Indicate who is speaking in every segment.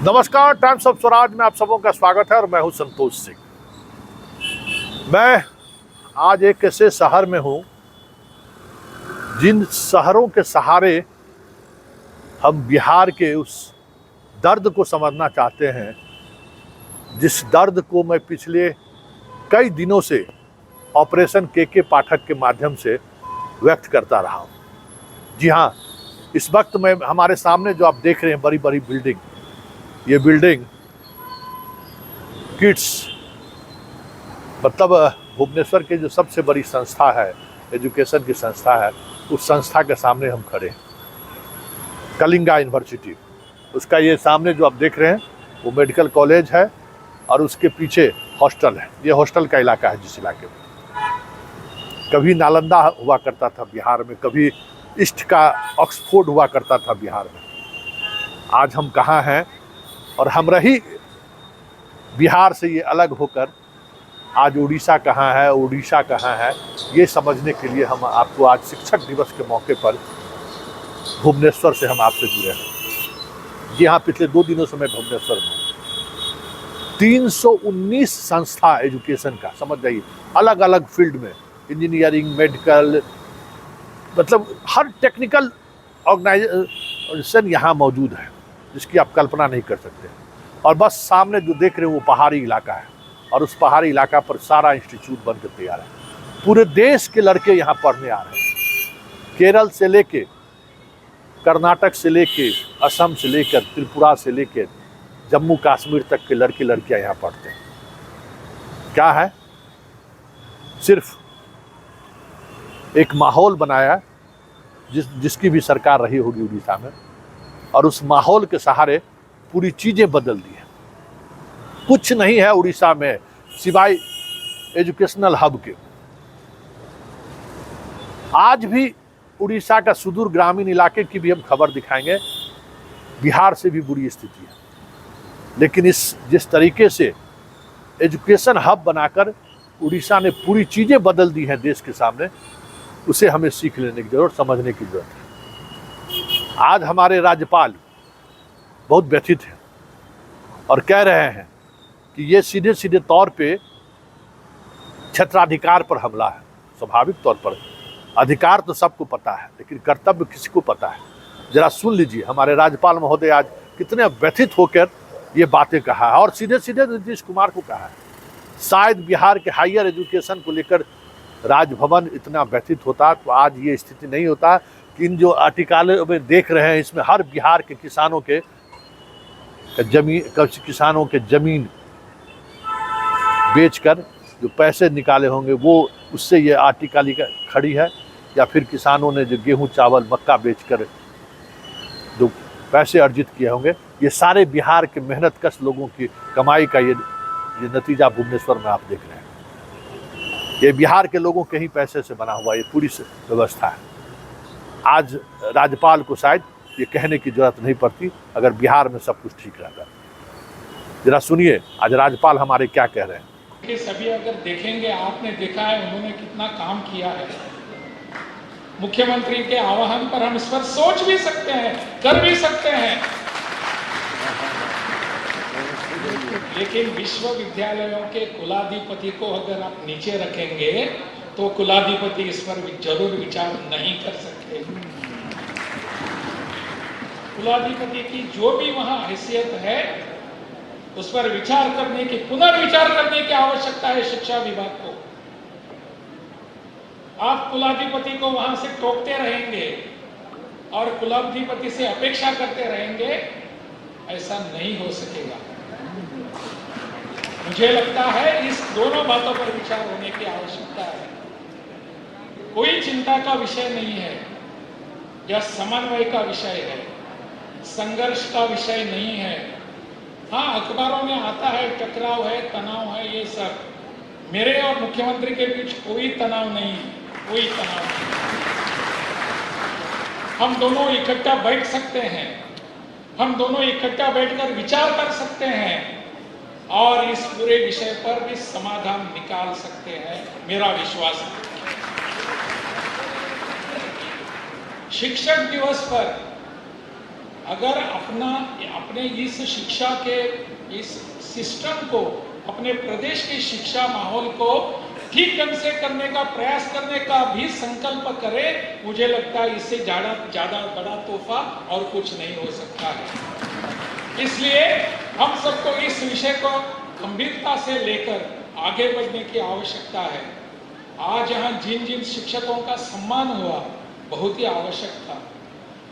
Speaker 1: नमस्कार, times of Swaraj में आप सबों का स्वागत है और मैं हूं संतोष सिंह। मैं आज एक ऐसे शहर में हूं जिन शहरों के सहारे हम बिहार के उस दर्द को समझना चाहते हैं, जिस दर्द को मैं पिछले कई दिनों से ऑपरेशन के पाठक के माध्यम से व्यक्त करता रहा हूं। जी हाँ, इस वक्त मैं हमारे सामने जो आप देख रहे हैं बड़ी बड़ी बिल्डिंग, ये बिल्डिंग किड्स मतलब भुवनेश्वर की जो सबसे बड़ी संस्था है, एजुकेशन की संस्था है, उस संस्था के सामने हम खड़े हैं। कलिंगा यूनिवर्सिटी, उसका ये सामने जो आप देख रहे हैं वो मेडिकल कॉलेज है और उसके पीछे हॉस्टल है। ये हॉस्टल का इलाका है जिस इलाके में कभी नालंदा हुआ करता था बिहार में, कभी ईस्ट का ऑक्सफोर्ड हुआ करता था बिहार में। आज हम कहाँ हैं और हम रही बिहार से ये अलग होकर आज उड़ीसा कहाँ है, उड़ीसा कहाँ है, ये समझने के लिए हम आपको आज शिक्षक दिवस के मौके पर भुवनेश्वर से हम आपसे जुड़े हैं। जी हाँ, पिछले 2 दिनों से मैं भुवनेश्वर में 319 संस्था एजुकेशन का, समझ जाइए, अलग अलग फील्ड में, इंजीनियरिंग, मेडिकल, मतलब हर टेक्निकल ऑर्गेनाइजेशन यहाँ मौजूद है जिसकी आप कल्पना नहीं कर सकते। और बस सामने जो देख रहे हैं वो पहाड़ी इलाका है और उस पहाड़ी इलाका पर सारा इंस्टीट्यूट बनकर तैयार है। पूरे देश के लड़के यहाँ पढ़ने आ रहे हैं। केरल से लेके, कर्नाटक से लेके, असम से लेकर, त्रिपुरा से लेकर जम्मू कश्मीर तक के लड़के लड़कियाँ यहाँ पढ़ते हैं। क्या है? सिर्फ एक माहौल बनाया जिसकी भी सरकार रही होगी उड़ीसा में, और उस माहौल के सहारे पूरी चीज़ें बदल दी हैं। कुछ नहीं है उड़ीसा में सिवाय एजुकेशनल हब के। आज भी उड़ीसा का सुदूर ग्रामीण इलाके की भी हम खबर दिखाएंगे, बिहार से भी बुरी स्थिति है। लेकिन जिस तरीके से एजुकेशन हब बनाकर उड़ीसा ने पूरी चीज़ें बदल दी हैं देश के सामने, उसे हमें सीख लेने की जरूरत, समझने की जरूरत है। आज हमारे राज्यपाल बहुत व्यथित हैं और कह रहे हैं कि ये सीधे सीधे तौर पे क्षेत्राधिकार पर हमला है। स्वाभाविक तौर पर अधिकार तो सबको पता है, लेकिन कर्तव्य किसी को पता है। जरा सुन लीजिए हमारे राज्यपाल महोदय आज कितने व्यथित होकर ये बातें कहा है, और सीधे सीधे नीतीश कुमार को कहा है। शायद बिहार के हायर एजुकेशन को लेकर राजभवन इतना व्यथित होता तो आज ये स्थिति नहीं होता कि इन जो आर्टिकल में देख रहे हैं इसमें हर बिहार के किसानों के जमीन बेचकर जो पैसे निकाले होंगे वो उससे ये आर्टिकल खड़ी है, या फिर किसानों ने जो गेहूं, चावल, मक्का बेचकर जो पैसे अर्जित किए होंगे, ये सारे बिहार के मेहनतकश लोगों की कमाई का ये नतीजा भुवनेश्वर में आप देख रहे हैं। ये बिहार के लोगों के ही पैसे से बना हुआ ये पूरी व्यवस्था है। आज राज्यपाल को शायद ये कहने की जरूरत नहीं पड़ती अगर बिहार में सब कुछ ठीक रहता। जरा सुनिए आज राज्यपाल हमारे क्या कह रहे हैं।
Speaker 2: कि सभी अगर देखेंगे, आपने देखा है उन्होंने कितना काम किया है। मुख्यमंत्री के आह्वान पर हम इस पर सोच भी सकते हैं, कर भी सकते हैं, लेकिन विश्वविद्यालयों के कुलाधिपति को अगर आप नीचे रखेंगे तो कुलाधिपति इस पर जरूर विचार नहीं कर सकते। कुलाधिपति की जो भी वहां हैसियत है उस पर विचार करने की, पुनर्विचार करने की आवश्यकता है शिक्षा विभाग को। आप कुलाधिपति को वहां से टोकते रहेंगे और कुलाधिपति से अपेक्षा करते रहेंगे, ऐसा नहीं हो सकेगा। मुझे लगता है इस दोनों बातों पर विचार होने की आवश्यकता है। कोई चिंता का विषय नहीं है, यह समन्वय का विषय है, संघर्ष का विषय नहीं है। हाँ, अखबारों में आता है टकराव है, तनाव है, ये सब। मेरे और मुख्यमंत्री के बीच कोई तनाव नहीं, कोई तनाव नहीं। हम दोनों इकट्ठा बैठ सकते हैं, हम दोनों इकट्ठा बैठकर विचार कर सकते हैं और इस पूरे विषय पर भी समाधान निकाल सकते हैं, मेरा विश्वास है। शिक्षक दिवस पर अगर अपने इस शिक्षा के इस सिस्टम को, अपने प्रदेश के शिक्षा माहौल को ठीक ढंग से करने का प्रयास करने का भी संकल्प करे, मुझे लगता है इससे ज्यादा बड़ा तोहफा और कुछ नहीं हो सकता है। इसलिए हम सबको इस विषय को गंभीरता से लेकर आगे बढ़ने की आवश्यकता है। आज यहाँ जिन जिन शिक्षकों का सम्मान हुआ बहुत ही आवश्यक था।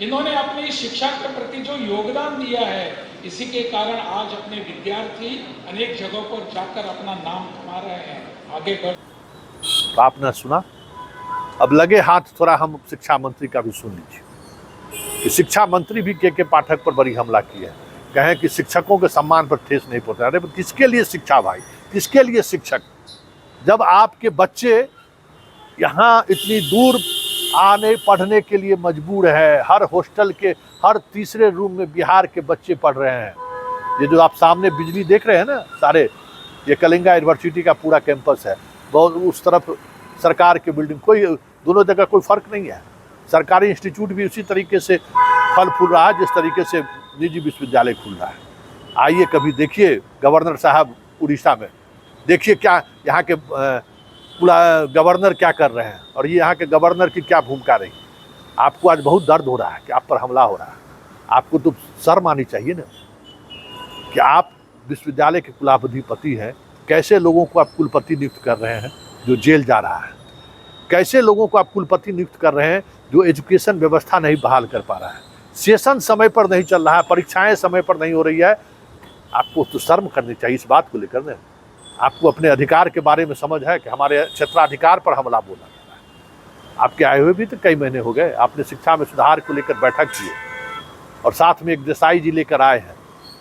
Speaker 2: इन्होंने अपनी शिक्षा के प्रति जो योगदान दिया है, इसी के कारण आज अपने विद्यार्थी अनेक जगहों पर जाकर अपना नाम कमा रहे हैं, आगे बढ़।
Speaker 1: आपने सुना, अब लगे हाथ थोड़ा हम शिक्षा मंत्री का भी सुन लीजिए कि शिक्षा मंत्री भी के पाठक पर बड़ी हमला की है। कहें कि शिक्षकों के सम्मान पर ठेस नहीं पहुंचा। अरे किसके लिए शिक्षा भाई, किसके लिए शिक्षक? जब आपके बच्चे यहाँ इतनी दूर आने पढ़ने के लिए मजबूर है, हर हॉस्टल के हर तीसरे रूम में बिहार के बच्चे पढ़ रहे हैं। ये जो आप सामने बिजली देख रहे हैं ना, सारे ये कलिंगा यूनिवर्सिटी का पूरा कैंपस है। बहुत उस तरफ सरकार की बिल्डिंग, कोई दोनों जगह कोई फर्क नहीं है। सरकारी इंस्टीट्यूट भी उसी तरीके से फल फूल रहा है जिस तरीके से निजी विश्वविद्यालय खुल रहा है। आइए कभी देखिए गवर्नर साहब उड़ीसा में, देखिए क्या यहाँ के गवर्नर क्या कर रहे हैं और ये यहाँ के गवर्नर की क्या भूमिका रही। आपको आज बहुत दर्द हो रहा है कि आप पर हमला हो रहा है। आपको तो शर्म आनी चाहिए ना कि आप विश्वविद्यालय के कुलाधिपति हैं। कैसे लोगों को आप कुलपति नियुक्त कर रहे हैं जो जेल जा रहा है? कैसे लोगों को आप कुलपति नियुक्त कर रहे हैं जो एजुकेशन व्यवस्था नहीं बहाल कर पा रहा है? सेशन समय पर नहीं चल रहा है, परीक्षाएं समय पर नहीं हो रही है। आपको तो शर्म करनी चाहिए इस बात को लेकर। आपको अपने अधिकार के बारे में समझ है कि हमारे क्षेत्राधिकार पर हमला बोला जा रहा है। आपके आए हुए भी तो कई महीने हो गए। आपने शिक्षा में सुधार को लेकर बैठक की और साथ में एक देसाई जी लेकर आए हैं।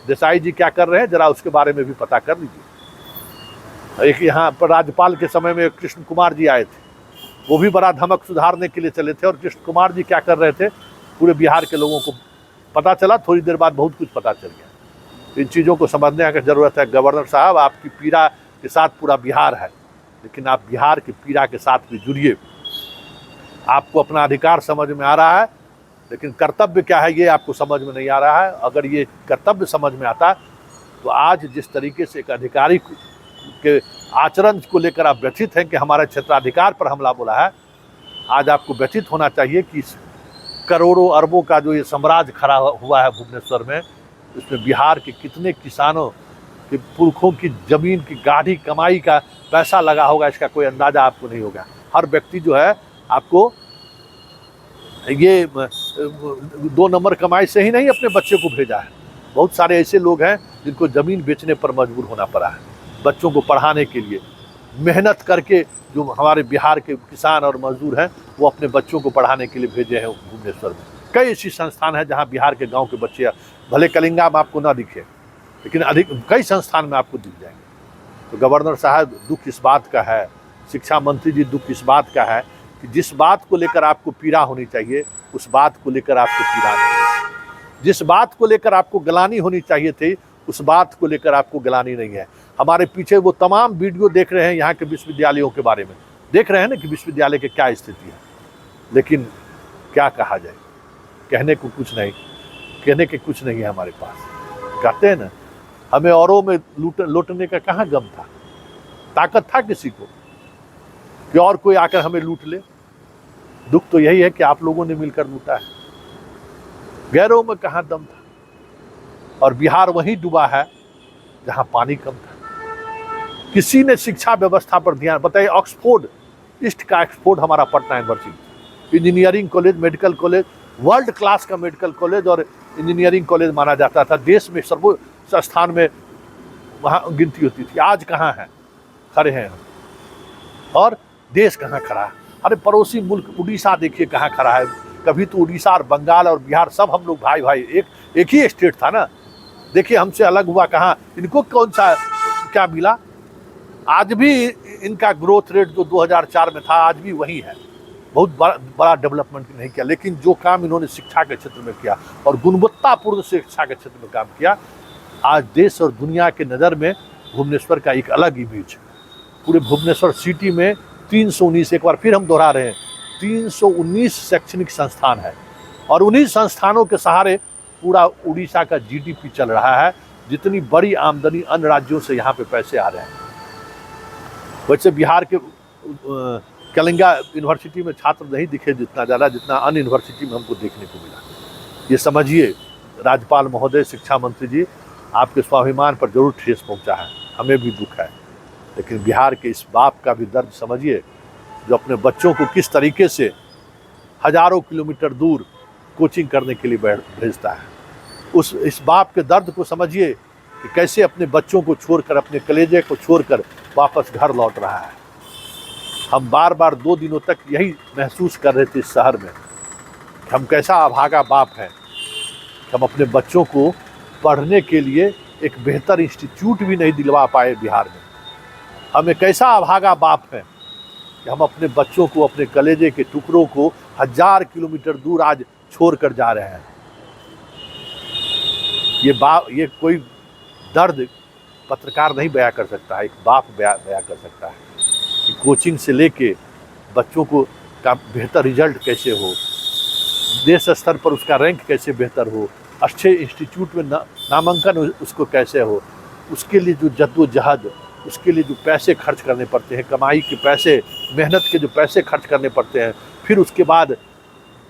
Speaker 1: देसाई जी क्या कर रहे हैं जरा उसके बारे में भी पता कर लीजिए। एक यहाँ पर राज्यपाल के समय में कृष्ण कुमार जी आए थे, वो भी बड़ा धमक सुधारने के लिए चले थे। और कृष्ण कुमार जी क्या कर रहे थे पूरे बिहार के लोगों को पता चला। थोड़ी देर बाद बहुत कुछ पता चल गया। इन चीज़ों को समझने की ज़रूरत है। गवर्नर साहब, आपकी पीड़ा के साथ पूरा बिहार है, लेकिन आप बिहार की पीड़ा के साथ भी जुड़िए। आपको अपना अधिकार समझ में आ रहा है, लेकिन कर्तव्य क्या है ये आपको समझ में नहीं आ रहा है। अगर ये कर्तव्य समझ में आता तो आज जिस तरीके से एक अधिकारी के आचरण को लेकर आप व्यथित हैं कि हमारे क्षेत्राधिकार पर हमला बोला है, आज आपको व्यथित होना चाहिए कि करोड़ों अरबों का जो ये साम्राज्य खड़ा हुआ है भुवनेश्वर में, उसमें बिहार के कितने किसानों के पुरखों की जमीन की गाढ़ी कमाई का पैसा लगा होगा, इसका कोई अंदाज़ा आपको नहीं होगा। हर व्यक्ति जो है आपको ये 2 नंबर कमाई से ही नहीं अपने बच्चे को भेजा है। बहुत सारे ऐसे लोग हैं जिनको ज़मीन बेचने पर मजबूर होना पड़ा है बच्चों को पढ़ाने के लिए। मेहनत करके जो हमारे बिहार के किसान और मजदूर हैं वो अपने बच्चों को पढ़ाने के लिए भेजे हैं भुवनेश्वर में। कई ऐसी संस्थान हैं जहाँ बिहार के गाँव के बच्चे, भले कलिंगा में आपको ना दिखे, लेकिन कई संस्थान में आपको दिख जाएंगे। तो गवर्नर साहब, दुख इस बात का है, शिक्षा मंत्री जी, दुख इस बात का है कि जिस बात को लेकर आपको पीड़ा होनी चाहिए उस बात को लेकर आपको पीड़ा नहीं है। जिस बात को लेकर आपको गलानी होनी चाहिए थी उस बात को लेकर आपको गलानी नहीं है। हमारे पीछे वो तमाम वीडियो देख रहे हैं यहाँ के विश्वविद्यालयों के बारे में, देख रहे हैं ना कि विश्वविद्यालय की क्या स्थिति है। लेकिन क्या कहा जाए, कहने को कुछ नहीं, कहने के कुछ नहीं है हमारे पास। कहते हैं ना, हमें औरों में लूटने का कहाँ गम था, ताकत था किसी को कि और कोई आकर हमें लूट ले। दुख तो यही है कि आप लोगों ने मिलकर लूटा है। गैरों में कहाँ दम था। और बिहार वहीं डूबा है जहाँ पानी कम था। किसी ने शिक्षा व्यवस्था पर ध्यान, बताइए, ऑक्सफोर्ड, ईस्ट का ऑक्सफोर्ड हमारा Patna university, engineering college, medical college, world class का मेडिकल कॉलेज और इंजीनियरिंग कॉलेज माना जाता था। देश में सर्वोच्च स्थान में वहाँ गिनती होती थी। आज कहाँ है, खड़े हैं हम, और देश कहाँ खड़ा है। अरे पड़ोसी मुल्क उड़ीसा देखिए कहाँ खड़ा है। कभी तो उड़ीसा और बंगाल और बिहार सब हम लोग भाई भाई, एक ही स्टेट था ना। देखिए हमसे अलग हुआ कहाँ, इनको कौन सा क्या मिला। आज भी इनका ग्रोथ रेट जो 2004 में था आज भी वही है। बहुत बड़ा डेवलपमेंट नहीं किया, लेकिन जो काम इन्होंने शिक्षा के क्षेत्र में किया और गुणवत्तापूर्ण शिक्षा के क्षेत्र में काम किया, आज देश और दुनिया के नज़र में भुवनेश्वर का एक अलग इमेज है। पूरे भुवनेश्वर सिटी में 319, एक बार फिर हम दोहरा रहे हैं, 319 शैक्षणिक संस्थान है और उन्हीं संस्थानों के सहारे पूरा उड़ीसा का जीडीपी चल रहा है, जितनी बड़ी आमदनी अन्य राज्यों से यहाँ पे पैसे आ रहे हैं। वैसे बिहार के कलिंगा यूनिवर्सिटी में छात्र नहीं दिखे जितना ज़्यादा, जितना अन्य यूनिवर्सिटी में हमको देखने को मिला। ये समझिए राज्यपाल महोदय, शिक्षा मंत्री जी, आपके स्वाभिमान पर जरूर ठेस पहुंचा है, हमें भी दुख है, लेकिन बिहार के इस बाप का भी दर्द समझिए जो अपने बच्चों को किस तरीके से हजारों किलोमीटर दूर कोचिंग करने के लिए भेजता है। इस बाप के दर्द को समझिए कि कैसे अपने बच्चों को छोड़कर, अपने कलेजे को छोड़कर वापस घर लौट रहा है। हम बार बार 2 दिनों तक यही महसूस कर रहे थे इस शहर में कि हम कैसा अभागा बाप है कि हम अपने बच्चों को पढ़ने के लिए एक बेहतर इंस्टीट्यूट भी नहीं दिलवा पाए बिहार में। हम एक ऐसा अभागा बाप है कि हम अपने बच्चों को, अपने कलेजे के टुकड़ों को 1000 किलोमीटर दूर आज छोड़ कर जा रहे हैं। ये कोई दर्द पत्रकार नहीं बयां कर सकता है, एक बाप बयां कर सकता है कि कोचिंग से लेके बच्चों को का बेहतर रिजल्ट कैसे हो, देश स्तर पर उसका रैंक कैसे बेहतर हो, अच्छे इंस्टीट्यूट में नामांकन उसको कैसे हो, उसके लिए जो जद्दोजहद, उसके लिए जो पैसे खर्च करने पड़ते हैं, कमाई के पैसे, मेहनत के जो पैसे खर्च करने पड़ते हैं, फिर उसके बाद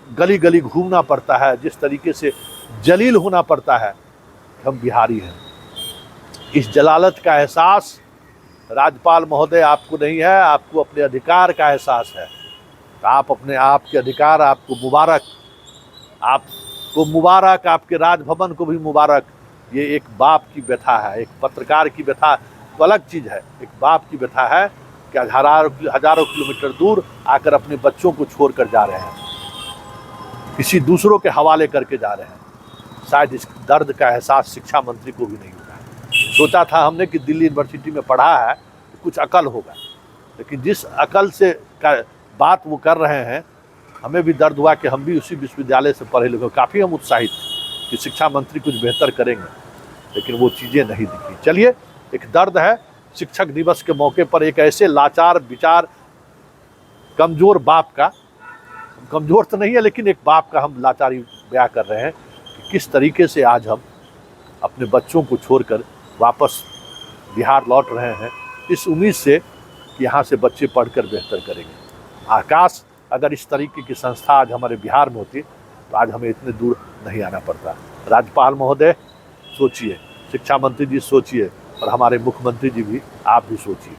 Speaker 1: गली गली घूमना पड़ता है, जिस तरीके से जलील होना पड़ता है। हम बिहारी हैं। इस जलालत का एहसास राज्यपाल महोदय आपको नहीं है, आपको अपने अधिकार का एहसास है। आप अपने आप के अधिकार, आपको मुबारक, आपके राजभवन को भी मुबारक। ये एक बाप की व्यथा है, एक पत्रकार की व्यथा तो अलग चीज़ है, एक बाप की व्यथा है कि हजारों किलोमीटर दूर आकर अपने बच्चों को छोड़कर जा रहे हैं, किसी दूसरों के हवाले करके जा रहे हैं। शायद इस दर्द का एहसास शिक्षा मंत्री को भी नहीं होगा। सोचा था हमने कि दिल्ली यूनिवर्सिटी में पढ़ा है तो कुछ अकल होगा, लेकिन जिस अकल से बात वो कर रहे हैं, हमें भी दर्द हुआ कि हम भी उसी विश्वविद्यालय से पढ़े लिखे। काफ़ी हम उत्साहित कि शिक्षा मंत्री कुछ बेहतर करेंगे, लेकिन वो चीज़ें नहीं दिखी। चलिए, एक दर्द है शिक्षक दिवस के मौके पर एक ऐसे लाचार विचार, कमज़ोर बाप का, कमज़ोर तो नहीं है लेकिन एक बाप का हम लाचारी बयां कर रहे हैं कि किस तरीके से आज हम अपने बच्चों को छोड़कर वापस बिहार लौट रहे हैं, इस उम्मीद से कि यहाँ से बच्चे पढ़कर बेहतर करेंगे। आकाश अगर इस तरीके की संस्था आज हमारे बिहार में होती तो आज हमें इतने दूर नहीं आना पड़ता। राज्यपाल महोदय सोचिए, शिक्षा मंत्री जी सोचिए, और हमारे मुख्यमंत्री जी भी, आप भी सोचिए।